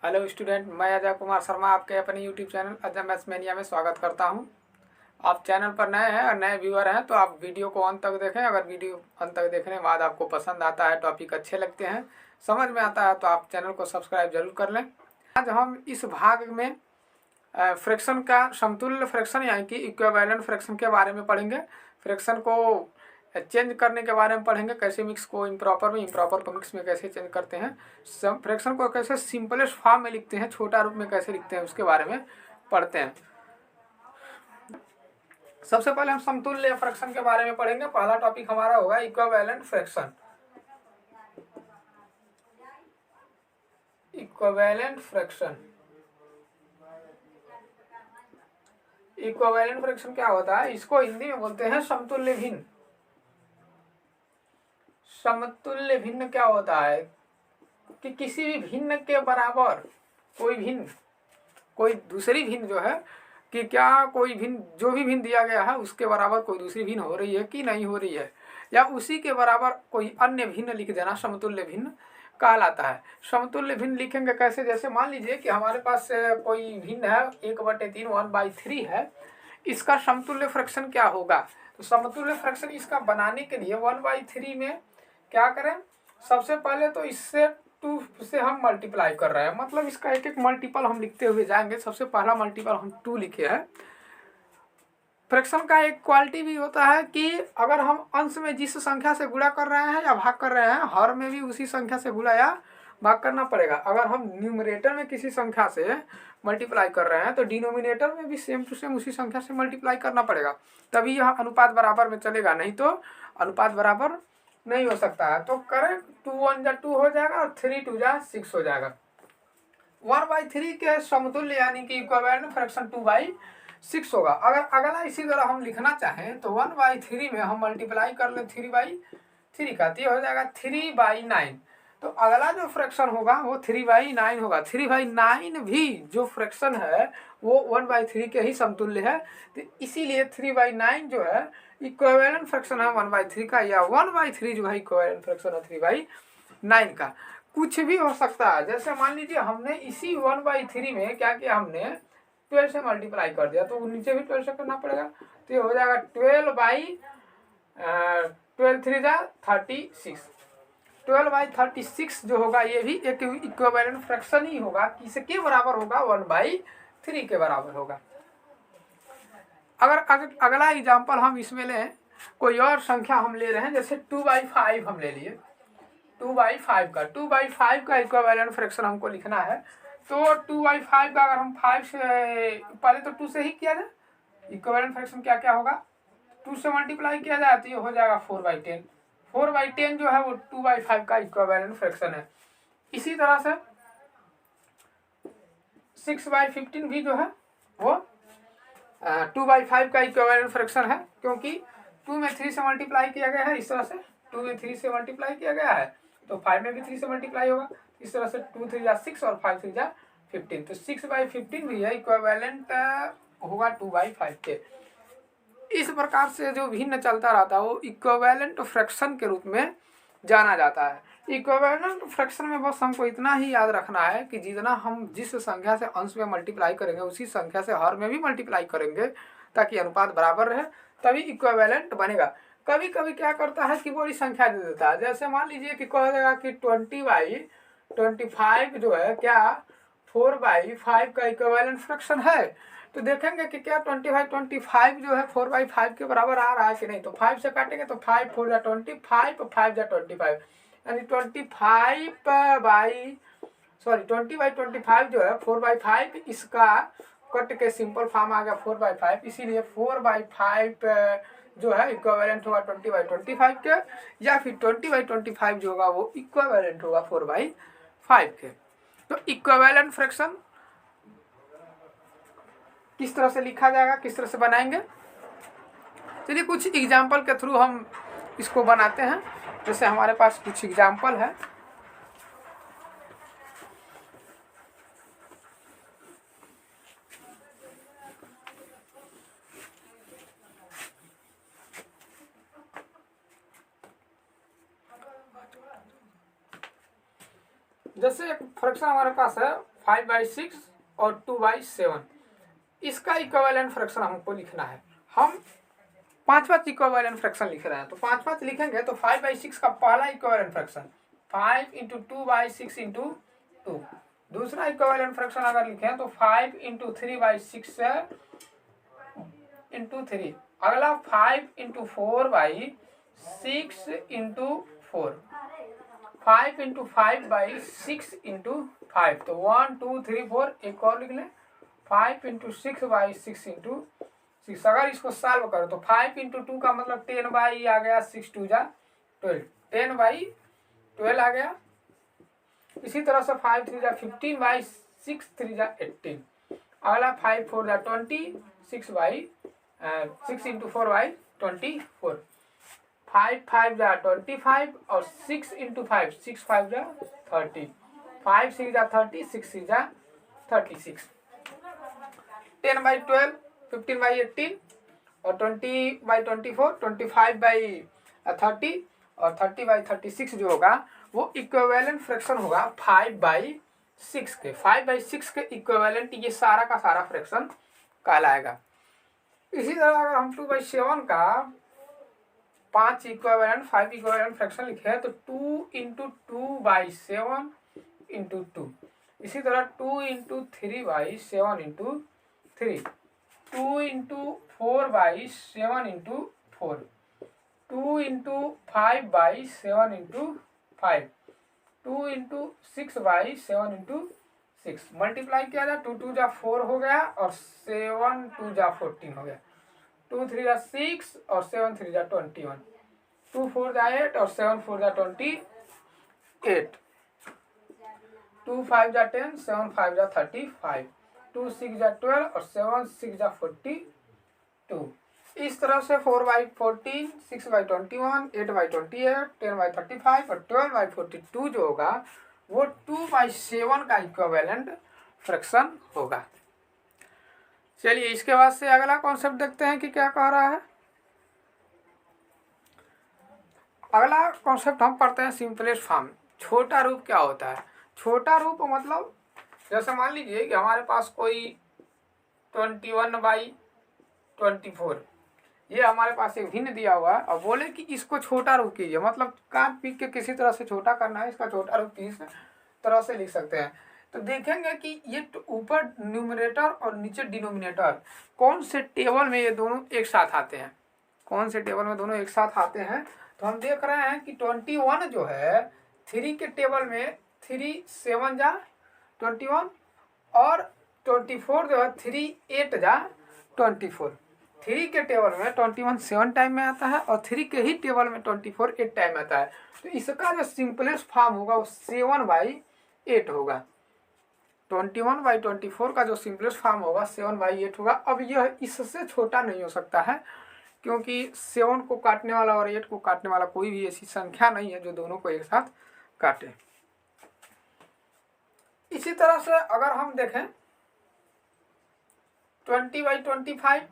Hello student, मैं अजय कुमार शर्मा आपके अपने YouTube channel Ajay maths mania में स्वागत करता हूं। आप चैनल पर नए हैं और नए व्यूअर हैं तो आप वीडियो को अंत तक देखें। अगर वीडियो अंत तक देखने के बाद आपको पसंद आता है, टॉपिक अच्छे लगते हैं, समझ में आता है तो आप चैनल को सब्सक्राइब जरूर कर लें। आज हम इस भाग में फ्रैक्शन का समतुल्य फ्रैक्शन यानी कि इक्विवेलेंट फ्रैक्शन के बारे में पढ़ेंगे। फ्रैक्शन को चेंज करने के बारे में पढ़ेंगे, कैसे मिक्स को इम्प्रॉपर में, इम्प्रॉपर को मिक्स में कैसे चेंज करते हैं, फ्रैक्शन को कैसे सिंपलेस्ट फॉर्म में लिखते हैं, छोटा रूप में कैसे लिखते हैं, उसके बारे में पढ़ते हैं। सबसे पहले हम समतुल्य फ्रैक्शन के बारे में पढ़ेंगे। पहला टॉपिक हमारा होगा equivalent fraction. Equivalent fraction, equivalent fraction क्या होता है? इसको हिंदी में बोलते हैं समतुल्य भिन्न। समतुल्य भिन्न क्या होता है कि किसी भी भिन्न के बराबर कोई भिन्न, कोई दूसरी भिन्न जो है कि क्या कोई भिन्न, जो भी भिन्न दिया गया है उसके बराबर कोई दूसरी भिन्न हो रही है कि नहीं हो रही है, या उसी के बराबर कोई अन्य भिन्न लिख देना समतुल्य भिन्न कहलाता है। समतुल्य भिन्न लिखेंगे कैसे? जैसे मान लीजिए कि हमारे पास कोई भिन्न है 1/3 1/3 है, इसका समतुल्य फ्रैक्शन क्या होगा? तो समतुल्य फ्रैक्शन इसका बनाने के लिए 1/3 में क्या करें? सबसे पहले तो इससे 2 से हम मल्टीप्लाई कर रहे हैं, मतलब इसका एक एक मल्टीपल हम लिखते हुए जाएंगे। सबसे पहला मल्टीपल हम 2 लिखे हैं। फ्रैक्शन का एक क्वालिटी भी होता है कि अगर हम अंश में जिस संख्या से गुणा कर रहे हैं या भाग कर रहे हैं, हर में भी उसी संख्या से गुणा या भाग करना पड़ेगा। अगर हम न्यूमरेटर में किसी संख्या से मल्टीप्लाई कर रहे हैं तो डिनोमिनेटर में भी सेम टू सेम उसी संख्या से मल्टीप्लाई करना पड़ेगा, तभी यह अनुपात बराबर में चलेगा, नहीं तो अनुपात बराबर नहीं हो सकता है। तो करें 2 1 जा 2 हो जाएगा और 3 2 जा 6 हो जाएगा। 1/3 के समतुल्य यानी कि इक्विवेलेंट फ्रैक्शन 2/6 होगा। अगर अगला इसी तरह हम लिखना चाहें तो 1/3 में हम मल्टीप्लाई कर लें 3/3 का, तो हो जाएगा 3/9। तो अगला जो फ्रैक्शन होगा वो 3/9 होगा। 3/9 भी जो फ्रैक्शन है वो 1/3 के ही समतुल्य है, तो इसीलिए 3/9 जो है इक्विवेलेंट फ्रैक्शन है 1/3 का, या 1/3 जो है इक्विवेलेंट फ्रैक्शन है 3/9 का। कुछ भी हो सकता है। जैसे मान लीजिए हमने इसी 1/3 में क्या किया, हमने 12 से मल्टीप्लाई कर दिया, तो नीचे भी 12 से करना पड़ेगा, तो ये हो जाएगा 12 3 जा 36। 12/36 जो होगा ये भी एक इक्विवेलेंट फ्रैक्शन ही होगा। किसके बराबर होगा? 1/3 के बराबर होगा। अगर अगला एग्जाम्पल हम इसमें लें, कोई और संख्या हम ले रहे हैं, जैसे 2/5 हम ले लिए। 2/5 का इक्विवेलेंट फ्रैक्शन हमको लिखना है। तो 2/5 का अगर हम 5 से पहले तो 2 से ही किया जाए, इक्विवेलेंट फ्रैक्शन क्या क्या होगा? 2 से मल्टीप्लाई किया जाए तो ये हो जाएगा 4/10। 4/10 जो है वो 2/5 का इक्विवेलेंट फ्रैक्शन है। इसी तरह से 6/15 भी जो है वो 2/5 का इक्विवेलेंट फ्रैक्शन है, क्योंकि 2 में 3 से मल्टीप्लाई किया गया है। इस तरह से 2 में 3 से मल्टीप्लाई किया गया है तो 5 में भी 3 से मल्टीप्लाई होगा। इस तरह से 2 3 जा 6 और 5 3 जा 15, तो 6/15 भी है इक्विवेलेंट होगा 2/5 के। इस प्रकार से जो भिन्न चलता रहता है वो इक्विवेलेंट फ्रैक्शन के रूप में जाना जाता है। इक्विवेलेंट फ्रैक्शन में बस हमको इतना ही याद रखना है कि जितना हम जिस संख्या से अंश में मल्टीप्लाई करेंगे उसी संख्या से हर में भी मल्टीप्लाई करेंगे, ताकि अनुपात बराबर रहे, तभी इक्विवेलेंट बनेगा। कभी कभी क्या करता है कि बड़ी संख्या दे देता है। जैसे मान लीजिए कि कह देगा कि 20/25 जो है क्या 4/5 का इक्विवेलेंट फ्रैक्शन है। तो देखेंगे कि क्या 20/25 जो है 4/5 के बराबर आ रहा है कि नहीं। तो 5 से काटेंगे तो 5 4 जा 25, 5 जा 25, यानी 20/25 जो है 4/5, इसका कट के सिंपल फॉर्म आ गया 4/5। इसीलिए 4/5 जो है इक्विवेलेंट होगा 20/25 के, या फिर 20/25 जो होगा वो इक्विवेलेंट होगा 4/5 के। तो इक्विवेलेंट फ्रैक्शन किस तरह से लिखा जाएगा, किस तरह से बनाएंगे, चलिए कुछ एग्जाम्पल के थ्रू हम इसको बनाते हैं। जैसे हमारे पास कुछ एग्जाम्पल है। जैसे एक फ्रैक्शन हमारे पास है 5/6 और 2/7, इसका इक्विवेलेंट फ्रैक्शन हमको लिखना है। हम 5 इक्विवेलेंट फ्रैक्शन लिख रहे हैं, तो 5 लिखेंगे तो 5/6 का पहला इक्विवेलेंट फ्रैक्शन 5 × 2/6 × 2। दूसरा इक्विवेलेंट फ्रैक्शन अगर लिखें तो 5 × 3/6 × 3। अगला 5 × 4/6 × 4, 5 × 5/6 × 5, तो 1 2 3 4। एक और लिख लें 5 × 6/6 × 6। अगर इसको सॉल्व करो तो 5 × 2 का मतलब 10/, आ गया 6 2 जा 12, 10/12 आ गया। इसी तरह से 5 3 जा 15/6 3 जा 18। अगला 5 4 जा 20, 6 × 4/24, 5 5 जा 25 और 6 × 5, 6 5 जा 30, 5 6 जा 30, 6 6 जा 36। 10/12, 15/18 और 20/24, 25/30 और 30/36 जो होगा वो इक्विवेलेंट फ्रैक्शन होगा 5/6 के। 5/6 के इक्विवेलेंट ये सारा का सारा फ्रैक्शन कहलाएगा। इसी तरह अगर हम 2/7 का 5 इक्विवेलेंट फ्रैक्शन लिखे हैं तो 2 × 2/7 × 2। इसी तरह 2 × 3/7 × 3, 2 × 4/7 × 4, 2 × 5/7 × 5, 2 × 6/7 × 6। मल्टीप्लाई किया जाए 2 2 जा 4 हो गया और 7 2 जा 14 हो गया, 2 3 जा 6 और 7 3 जा 21, 2 4 जा 8 और 7 4 जा 28, 2 5 जा 10, 7 5 जा 35, 2 6 जा 12 और 7 6 जा 42। इस तरह से 4/14, 6/21, 8/28, 10/35 और 12/42 जो होगा वो 2/7 का इक्विवेलेंट फ्रैक्शन होगा। चलिए इसके बाद से अगला कॉन्सेप्ट देखते हैं कि क्या कह रहा है। अगला कॉन्सेप्ट हम पढ़ते हैं सिंपलेस्ट फॉर्म। छोटा रूप क्या होता है? छोटा रूप मतलब जैसे मान लीजिए कि हमारे पास कोई 21/24, ये हमारे पास एक भिन्न दिया हुआ है और बोले कि इसको छोटा रूप कीजिए, मतलब काट पीट के किसी तरह से छोटा करना है, इसका छोटा रूप किस तरह से लिख सकते हैं। तो देखेंगे कि ये ऊपर न्यूमरेटर और नीचे डिनोमिनेटर कौन से टेबल में ये दोनों एक साथ आते हैं, कौन से टेबल में दोनों एक साथ आते हैं। तो हम देख रहे हैं कि 21 जो है 3 के टेबल में 3 7 जा 21 और 24 जो है 3 8 जा 24। 3 के टेबल में 21 7 टाइम में आता है और 3 के ही टेबल में 24 8 टाइम आता है। तो इसका जो सिंपलेस्ट फॉर्म होगा वो 7/8 होगा। 21/24 का जो सिंपलेस्ट फॉर्म होगा 7/8 होगा। अब यह इससे छोटा नहीं हो सकता है क्योंकि 7 को काटने वाला और 8 को काटने वाला कोई भी ऐसी संख्या नहीं है जो दोनों को एक साथ काटे। इसी तरह से अगर हम देखें 20/25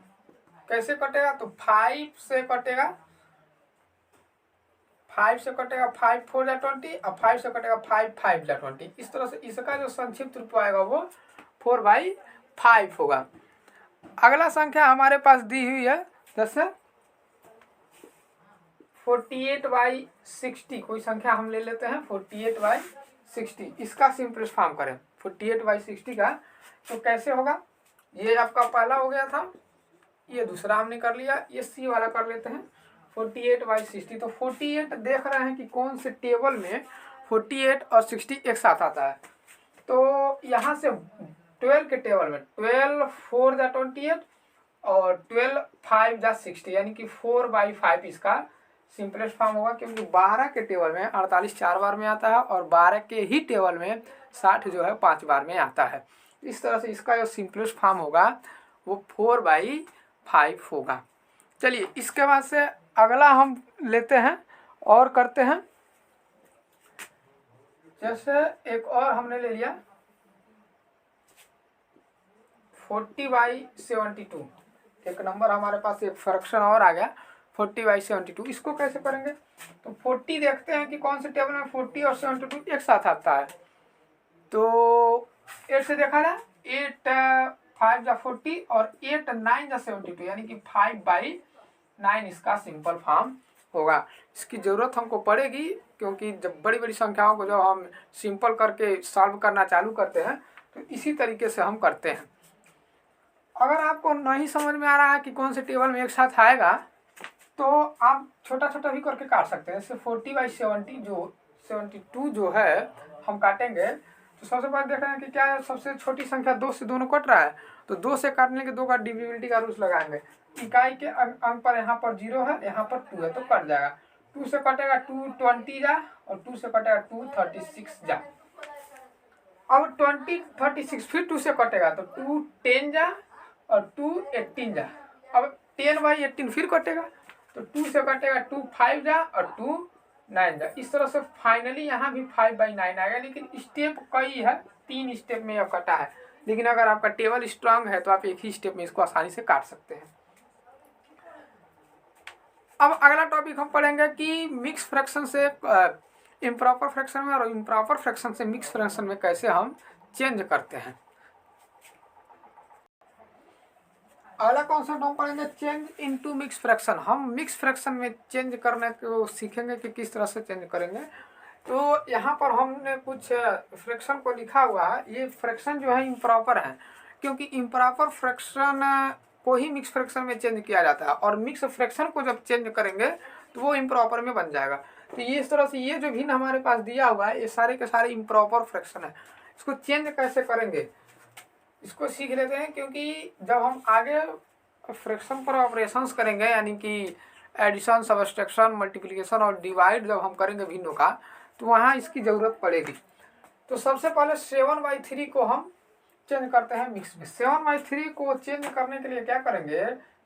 कैसे कटेगा, तो 5 से कटेगा, 5 से कटेगा 5 4 जा 20 और 5 से कटेगा 5 5 जा 20। इस तरह से इसका जो संक्षिप्त रूप आएगा वो 4/5 होगा। अगला संख्या हमारे पास दी हुई है जैसे 48/60, कोई संख्या हम ले लेते हैं 48/60। इसका सिंपलेस्ट फॉर्म करें 48/60 का तो कैसे होगा। ये आपका पहला हो गया था, ये दूसरा हमने कर लिया, ये सी वाला कर लेते हैं 48/60। तो 48 देख रहे हैं कि कौन से टेबल में 48 और 60 एक साथ आता है। तो यहाँ से 12 के टेबल में 12 4 जा 28 और 12 5 जा 60, यानी कि 4/5 इसका सिंपलेस्ट फॉर्म होगा क्योंकि 12 के टेबल में 48 4 बार में आता है और 12 के ही टेबल में 60 जो है 5 बार में आता है। इस तरह से इसका जो सिंपलेस्ट फॉर्म होगा वो 4/5 होगा। चलिए इसके बाद से अगला हम लेते हैं और करते हैं। जैसे एक और हमने ले लिया 40/72, एक नंबर हमारे पास एक फ्रैक्शन और आ गया 40/72। इसको कैसे करेंगे, तो 40 देखते हैं कि कौन से टेबल में 40 और 72 एक साथ आता है। तो 8 से देखा ना, 8 5 जा 40 और 8 9 जा 72, यानी कि 5/9 इसका सिंपल फॉर्म होगा। इसकी ज़रूरत हमको पड़ेगी क्योंकि जब बड़ी बड़ी संख्याओं को जब हम सिंपल करके सॉल्व करना चालू करते हैं तो इसी तरीके से हम करते हैं। अगर आपको नहीं समझ में आ रहा है कि कौन से टेबल में एक साथ आएगा तो आप छोटा छोटा भी करके काट सकते हैं। जैसे 40/70 जो 72 जो है हम काटेंगे तो सबसे पहले देख रहे हैं कि क्या है, सबसे छोटी संख्या 2 से दोनों कट रहा है, तो 2 से काटने के 2 का डिविजिबिलिटी का रूल लगाएंगे। इकाई के अंक पर यहाँ पर 0 है, यहाँ पर 2 है, तो कट जाएगा। 2 से कटेगा 220 जा और 2 से कटेगा 236 जा। अब 2036 फिर 2 से कटेगा तो 210 जा और 218 जा। अब 10/18 फिर कटेगा तो 2 से कटेगा 25 जा और 29 जा। इस तरह से फाइनली यहाँ भी 5/9 आएगा। लेकिन स्टेप कई है, 3 स्टेप में यह कटा है, लेकिन अगर आपका टेबल स्ट्रांग है तो आप एक ही स्टेप में इसको आसानी से काट सकते हैं। अब अगला टॉपिक हम पढ़ेंगे कि मिक्स फ्रैक्शन से इम्प्रॉपर फ्रैक्शन में और इम्प्रॉपर फ्रैक्शन से मिक्स फ्रैक्शन में कैसे हम चेंज करते हैं। अगला कॉन्सेप्ट हम पढ़ेंगे चेंज इनटू मिक्स फ्रैक्शन। हम मिक्स फ्रैक्शन में चेंज करने को सीखेंगे कि किस तरह से चेंज करेंगे। तो यहाँ पर हमने कुछ फ्रैक्शन को लिखा हुआ है। ये फ्रैक्शन जो है इम्प्रॉपर है, क्योंकि इम्प्रॉपर फ्रैक्शन को ही मिक्स फ्रैक्शन में चेंज किया जाता है, और मिक्स फ्रैक्शन को जब चेंज करेंगे तो वो इम्प्रॉपर में बन जाएगा। तो ये इस तरह से ये जो भिन्न हमारे पास दिया हुआ है ये सारे के सारे इम्प्रॉपर फ्रैक्शन है। इसको चेंज कैसे करेंगे इसको सीख लेते हैं, क्योंकि जब हम आगे फ्रैक्शन पर ऑपरेशंस करेंगे, यानी कि एडिशन, सब्ट्रैक्शन, मल्टीप्लिकेशन और डिवाइड जब हम करेंगे भिन्नों का, तो वहाँ इसकी ज़रूरत पड़ेगी। तो सबसे पहले 7/3 को हम चेंज करते हैं मिक्स में। 7/3 को चेंज करने के लिए क्या करेंगे,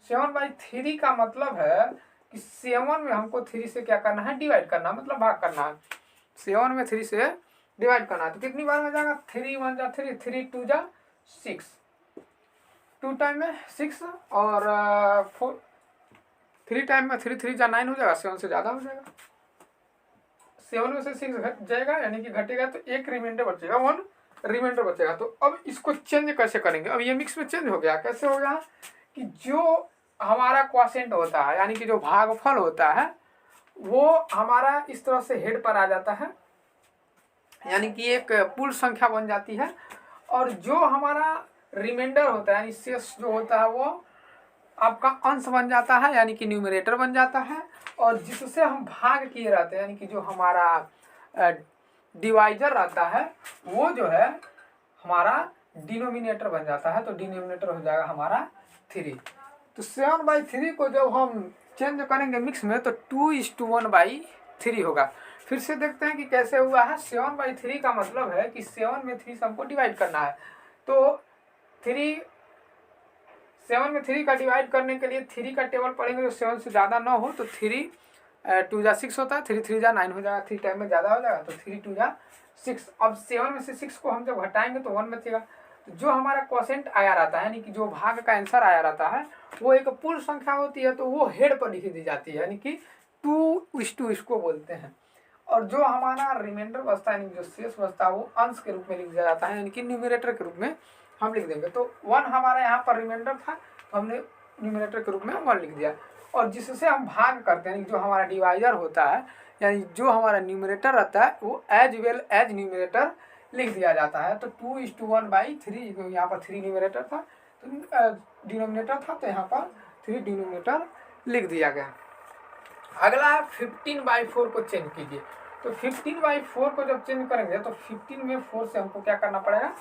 7/3 का मतलब है कि 7 में हमको 3 से क्या करना है, डिवाइड करना, मतलब भाग करना है। 7 में 3 से डिवाइड करना है तो कितनी बार में जाएगा, 3 1 जा 3, 3 2 जा 6, 2 टाइम में 6 और 4, 3 टाइम में 3 3 जा 9 हो जाएगा, 7 से ज़्यादा हो जाएगा। 7 में से 6 घट जाएगा, यानी कि घटेगा तो एक रिमाइंडर बचेगा, 1 रिमाइंडर बचेगा। तो अब इसको चेंज कैसे करेंगे। अब ये मिक्स में चेंज हो गया। कैसे हो गया कि जो हमारा क्वोशिएंट होता है, यानी कि जो भागफल होता है, वो हमारा इस तरह से हेड पर आ जाता है, यानी कि एक पूर्ण संख्या बन जाती है। और जो हमारा रिमाइंडर होता है, यानी शेष जो होता है, वो आपका अंश बन जाता है, यानी कि न्यूमरेटर बन जाता है। और जिससे हम भाग किए रहते हैं, यानी कि जो हमारा डिवाइजर रहता है, वो जो है हमारा डिनोमिनेटर बन जाता है। तो डिनोमिनेटर हो जाएगा हमारा 3। तो 7/3 को जब हम चेंज करेंगे मिक्स में तो 2:1/3 होगा। फिर से देखते हैं कि कैसे हुआ है। 7/3 का मतलब है कि 7 में 3 से हमको डिवाइड करना है। तो 7 में 3 का डिवाइड करने के लिए 3 का टेबल पढ़ेंगे जो 7 से ज़्यादा ना हो। तो 3 2 जा 6 होता है, 3 3 जा 9 हो जाएगा, 3 टाइम में ज़्यादा हो जाएगा तो 3 2 जा 6। अब 7 में से 6 को हम जब हटाएंगे तो 1 बचेगा। तो जो हमारा क्वोशिएंट आया रहता है, यानी कि जो भाग का आंसर आया रहता है, वो एक पूर्ण संख्या होती है, तो वो हेड पर लिख दी जाती है, यानी कि 2:2 इसको बोलते हैं। और जो हमारा रिमाइंडर बचता है, यानी जो शेष बचता है, वो अंश के रूप में लिख दिया जाता है, यानी कि न्यूमरेटर के रूप में हम लिख देंगे। तो 1 हमारा यहाँ पर रिमाइंडर था, तो हमने न्यूमरेटर के रूप में 1 लिख दिया। और जिससे हम भाग करते हैं, जो हमारा डिवाइजर होता है, यानी जो हमारा न्यूमरेटर रहता है, वो एज वेल एज न्यूमरेटर लिख दिया जाता है। तो 2:1/3, यहाँ पर 3 न्यूमरेटर था तो डिनोमिनेटर था, तो यहाँ पर 3 डिनोमिनेटर लिख दिया गया। अगला 15/4 को चेंज कीजिए। तो 15/4 को जब चेंज करेंगे तो 15 में 4 से हमको क्या करना पड़ेगा,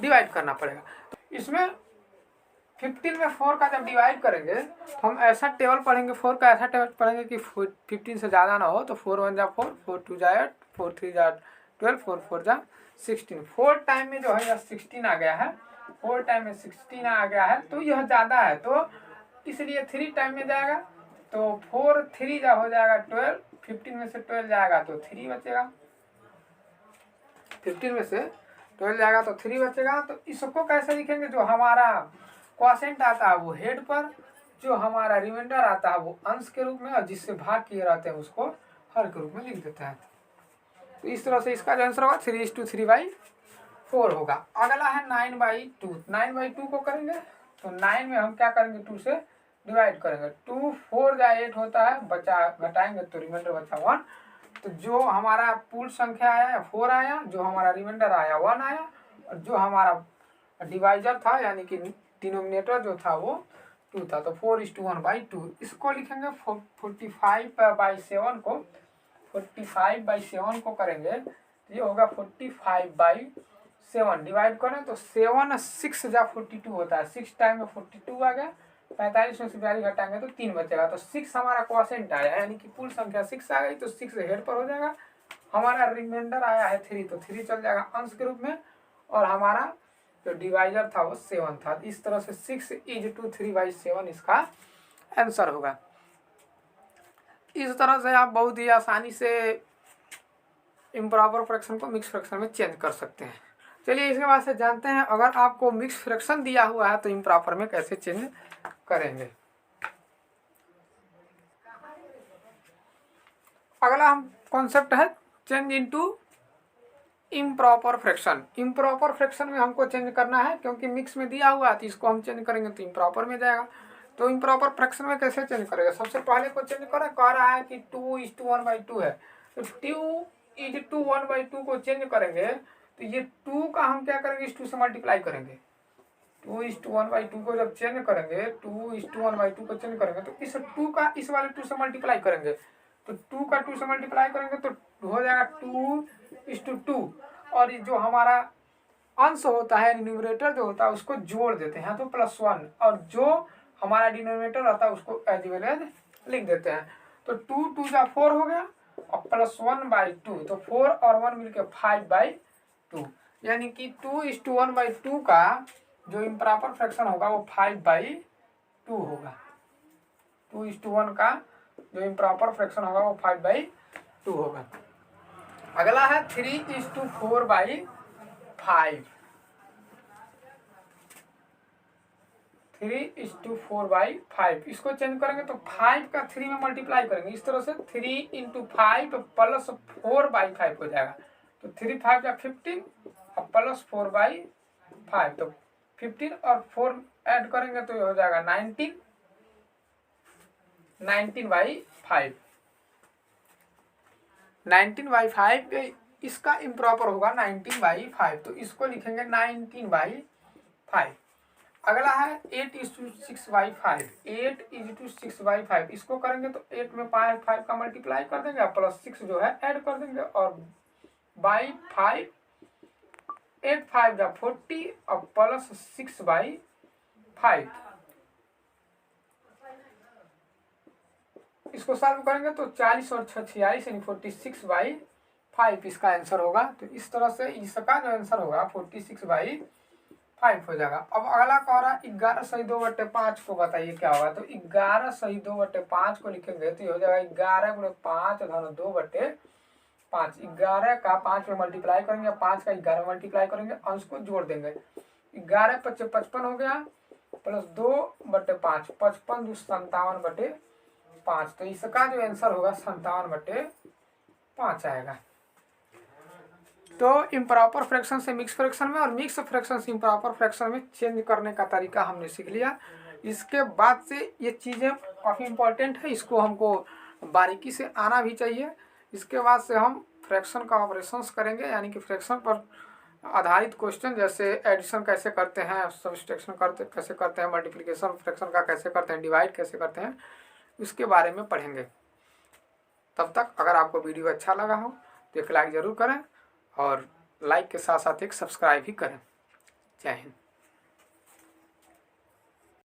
डिवाइड करना पड़ेगा। तो इसमें 15 में 4 का जब डिवाइड करेंगे तो हम ऐसा टेबल पढ़ेंगे, 4 का ऐसा टेबल पढ़ेंगे कि 15 से ज़्यादा ना हो। तो 4 1 जा 4, 4 2 जा 8, 4 3 जा 12, 4 4 जा 16। 4 टाइम में जो है यह 16 आ गया है, 4 टाइम में 16 आ गया है, तो यह ज़्यादा है, तो इसलिए 3 टाइम में जाएगा। तो 4 3 जा हो जाएगा 12, 15 में से 12 जाएगा तो 3 बचेगा, 15 में से 12 जाएगा तो 3 बचेगा। तो इसको कैसे लिखेंगे, जो हमारा क्वोशिएंट आता है वो हेड पर, जो हमारा रिमाइंडर आता है वो अंश के रूप में, और जिससे भाग किए रहते हैं उसको हर के रूप में लिख देते हैं। तो इस तरह से इसका जो आंसर होगा 3:3/4 4 होगा। अगला है 9/2। 9/2 को करेंगे तो 9 में हम क्या करेंगे, 2 से डिवाइड करेंगे। 2 4 जा 8 होता है, बचा घटाएंगे तो रिमाइंडर बचा 1। तो जो हमारा पूर्ण संख्या आया 4 आया, जो हमारा रिमाइंडर आया 1 आया, और जो हमारा डिवाइजर था यानी कि डिनोमिनेटर जो था वो 2 था। तो 4:1/2 इसको लिखेंगे। 45/7 को 45/7 को करेंगे तो ये होगा 45/7। डिवाइड करें तो 7 6 जा 42 होता है। 6 टाइम में 42 आ गया। 45 में से 42 घटाएंगे तो 3 बचेगा। तो 6 हमारा क्वोशिएंट आया, यानी कि कुल संख्या 6 आ गई तो 6 हेड पर हो जाएगा। हमारा रिमाइंडर आया है 3, तो 3 चल जाएगा अंश के रूप में, और हमारा जो डिवाइजर था वो 7 था। इस तरह से 6:3/7 इसका आंसर होगा। इस तरह से आप बहुत ही आसानी से इम्प्रॉपर फ्रैक्शन को मिक्स फ्रैक्शन में चेंज कर सकते हैं। चलिए इसके बाद से जानते हैं, अगर आपको मिक्स फ्रैक्शन दिया हुआ है तो इम्प्रॉपर में कैसे चेंज करेंगे। अगला हम कॉन्सेप्ट है change into improper fraction. Improper fraction में हमको चेंज करना है, क्योंकि मिक्स में दिया हुआ है तो इसको हम चेंज करेंगे तो इम्प्रॉपर में जाएगा। तो इम्प्रॉपर फ्रैक्शन में कैसे चेंज करेगा, सबसे पहले को चेंज कह रहा है कि 2:1/2 है, तो 2:1/2 को चेंज करेंगे तो ये 2 का हम क्या करेंगे, इस 2 से मल्टीप्लाई करेंगे। 2:1/2 को जब चेंज करेंगे, 2:1/2 को चेंज करेंगे तो इस 2 का इस वाले 2 से मल्टीप्लाई करेंगे। तो 2 का 2 से मल्टीप्लाई करेंगे तो हो जाएगा 2:2। और जो हमारा अंश होता है, न्यूमरेटर जो होता है उसको जोड़ देते हैं तो +1, और जो हमारा डिनोमिनेटर रहता है उसको एज वेल एज लिख देते हैं। तो 2 जा 4 हो गया और +1/2, तो 4 और 1 मिलके 5/2, यानी कि 2:1/2 का जो इम्प्रॉपर फ्रैक्शन होगा वो 5/2 होगा। 2:1 का जो इम्प्रॉपर फ्रैक्शन होगा वो 5/2 होगा। अगला है 3:4/5। 3:4/5 इसको चेंज करेंगे तो 5 का 3 में मल्टीप्लाई करेंगे। इस तरह से 3 × 5 + 4/5 हो जाएगा। तो 3 5 या 15 और +4/5, तो 15 और 4 ऐड करेंगे तो ये हो जाएगा 19/5। 19/5 इसका इम्प्रॉपर होगा 19/5, तो इसको लिखेंगे 19/5। अगला है 8:6/5। 8:6/5 इसको करेंगे तो 8 में 5 का मल्टीप्लाई कर देंगे और +6 जो है ऐड कर देंगे, और बाई 5 8 5 जा 40 और +6/5 इसको सॉल्व करेंगे तो 40 और 6 46 यानी 46/5 इसका आंसर होगा। तो इस तरह से इसका जो आंसर होगा 46/5 हो जाएगा। अब अगला कह रहा है 11/2/5 को बताइए क्या होगा। तो 11/2/5 को लिखेंगे तो ये हो जाएगा 11 × 5 = 2/5। 11 का 5 में मल्टीप्लाई करेंगे, 5 का 11 मल्टीप्लाई करेंगे, अंश को जोड़ देंगे। 11 × 5 = 55 हो गया, +2/5 55 × 2 = 57/5। तो इसका जो आंसर होगा 57/5 आएगा। तो इम्प्रॉपर फ्रैक्शन से मिक्स फ्रैक्शन में और मिक्स फ्रैक्शन से इम्प्रॉपर फ्रैक्शन में चेंज करने का तरीका हमने सीख लिया। इसके बाद से ये चीज़ें काफ़ी इम्पोर्टेंट है, इसको हमको बारीकी से आना भी चाहिए। इसके बाद से हम फ्रैक्शन का ऑपरेशंस करेंगे, यानी कि फ्रैक्शन पर आधारित क्वेश्चन, जैसे एडिशन कैसे करते हैं, सब्सट्रैक्शन कैसे करते हैं, मल्टीप्लिकेशन फ्रैक्शन का कैसे करते हैं, डिवाइड कैसे करते हैं, उसके बारे में पढ़ेंगे। तब तक अगर आपको वीडियो अच्छा लगा हो तो एक लाइक ज़रूर करें, और लाइक के साथ साथ एक सब्सक्राइब भी करें। जय हिंद।